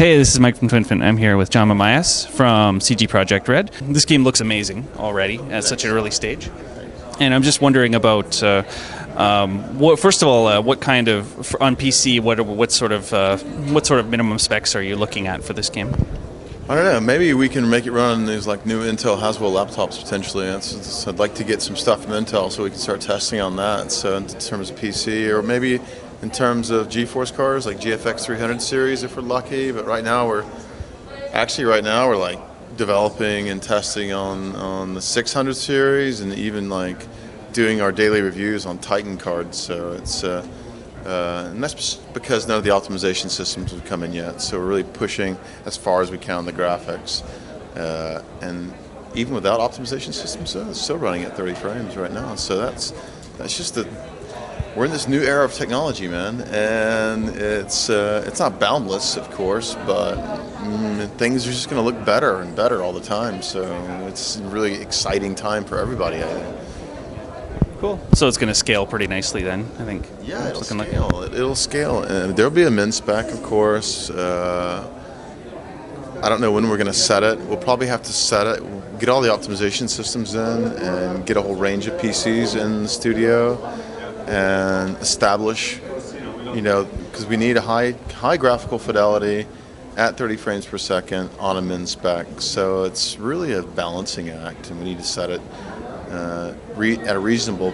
Hey, this is Mike from Twinfin. I'm here with John Mamias from CD Projekt Red. This game looks amazing already at such an early stage. And I'm just wondering about, first of all, what kind of, on PC, what sort of minimum specs are you looking at for this game? I don't know. Maybe we can make it run on these like new Intel Haswell laptops potentially. I'd like to get some stuff from Intel so we can start testing on that. So in terms of PC, or maybe in terms of GeForce cards like GFX 300 series if we're lucky. But right now we're like developing and testing on the 600 series, and even like doing our daily reviews on Titan cards. So it's and that's because none of the optimization systems have come in yet. So we're really pushing as far as we can on the graphics. And even without optimization systems, it's still running at 30 frames right now. So that's just we're in this new era of technology, man. And it's not boundless, of course, but things are just going to look better and better all the time. So it's a really exciting time for everybody, I think. Cool. So it's going to scale pretty nicely then, I think. Yeah, it'll scale. It'll scale. There'll be a min spec, of course. I don't know when we're going to set it. We'll probably have to set it, get all the optimization systems in, and get a whole range of PCs in the studio, and establish, because we need a high graphical fidelity at 30 frames per second on a min spec. So it's really a balancing act, and we need to set it at a reasonable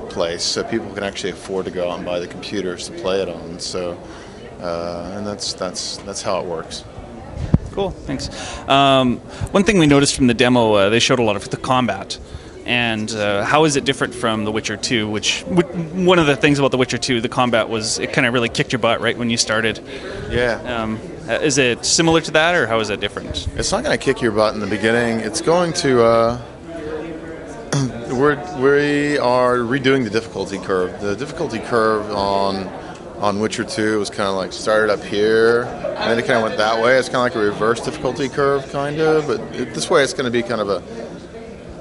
place so people can actually afford to go out and buy the computers to play it on. So, and that's how it works. Cool, thanks. One thing we noticed from the demo, they showed a lot of the combat. And how is it different from The Witcher 2, which one of the things about The Witcher 2, the combat was, it kind of really kicked your butt right when you started. Yeah. Is it similar to that, or how is it different? It's not going to kick your butt in the beginning. It's going to... We are redoing the difficulty curve. The difficulty curve on Witcher 2 was kind of like started up here, and then it kind of went that way. It's kind of like a reverse difficulty curve, kind of. But this way, it's going to be kind of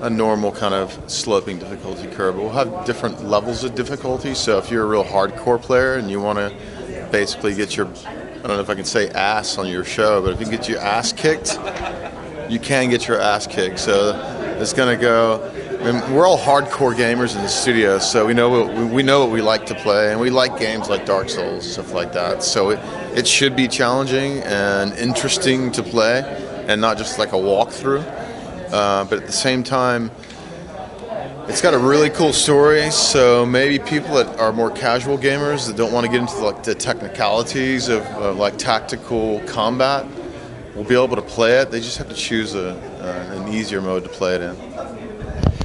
a normal kind of sloping difficulty curve. But we'll have different levels of difficulty. So if you're a real hardcore player and you want to basically get your, I don't know if I can say ass on your show, but if you can get your ass kicked, you can get your ass kicked. So it's going to go. And we're all hardcore gamers in the studio, so we know what we like to play, and we like games like Dark Souls and stuff like that. So it should be challenging and interesting to play, and not just like a walkthrough. But at the same time, it's got a really cool story. So maybe people that are more casual gamers that don't want to get into like the technicalities of like tactical combat will be able to play it. They just have to choose an easier mode to play it in.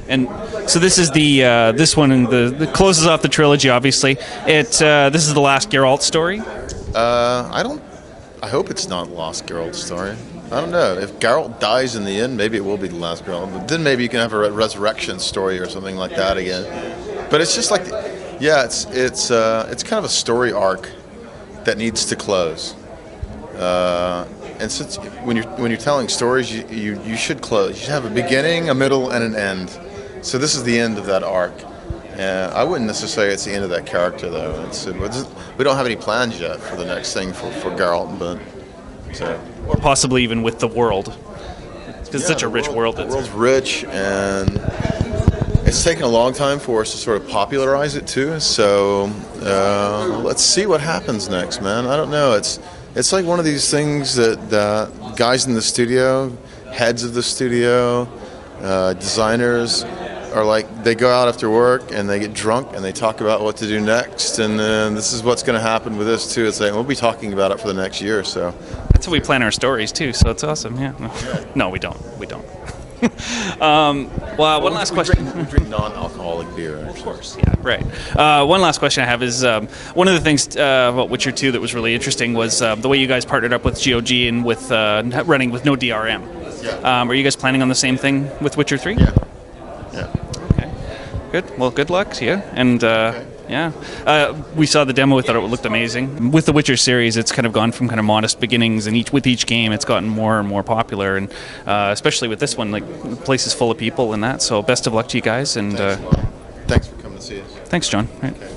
And so this is this one the closes off the trilogy. Obviously, this is the last Geralt story. I hope it's not the last Geralt story. I don't know. If Geralt dies in the end, maybe it will be the last Geralt. But then maybe you can have a resurrection story or something like that again. But it's just like, yeah, it's kind of a story arc that needs to close. And since when you're telling stories, you should close. You should have a beginning, a middle, and an end. So this is the end of that arc. I wouldn't necessarily say it's the end of that character, though. We don't have any plans yet for the next thing for Geralt, but so. Or possibly even with the world, because it's such a rich world. The world's rich, and it's taken a long time for us to sort of popularize it too. So let's see what happens next, man. I don't know. It's like one of these things that guys in the studio, heads of the studio, designers, are like, they go out after work and they get drunk and they talk about what to do next, and then this is what's going to happen with this too. It's like, we'll be talking about it for the next year or so. That's how we plan our stories too, so it's awesome. Yeah. No, we don't. Well, one last question. We drink non-alcoholic beer, actually. Of course, yeah, right. One last question I have is, one of the things about Witcher 2 that was really interesting was the way you guys partnered up with GOG and with running with no DRM. Yeah. Are you guys planning on the same thing with Witcher 3? Yeah. Okay. Good. Well, good luck to you. And okay. yeah, we saw the demo. We thought it looked amazing. With the Witcher series, it's kind of gone from kind of modest beginnings, and with each game, it's gotten more and more popular. And especially with this one, like, the place is full of people and that. So best of luck to you guys. And thanks for coming to see us. Thanks, John. Right. Okay.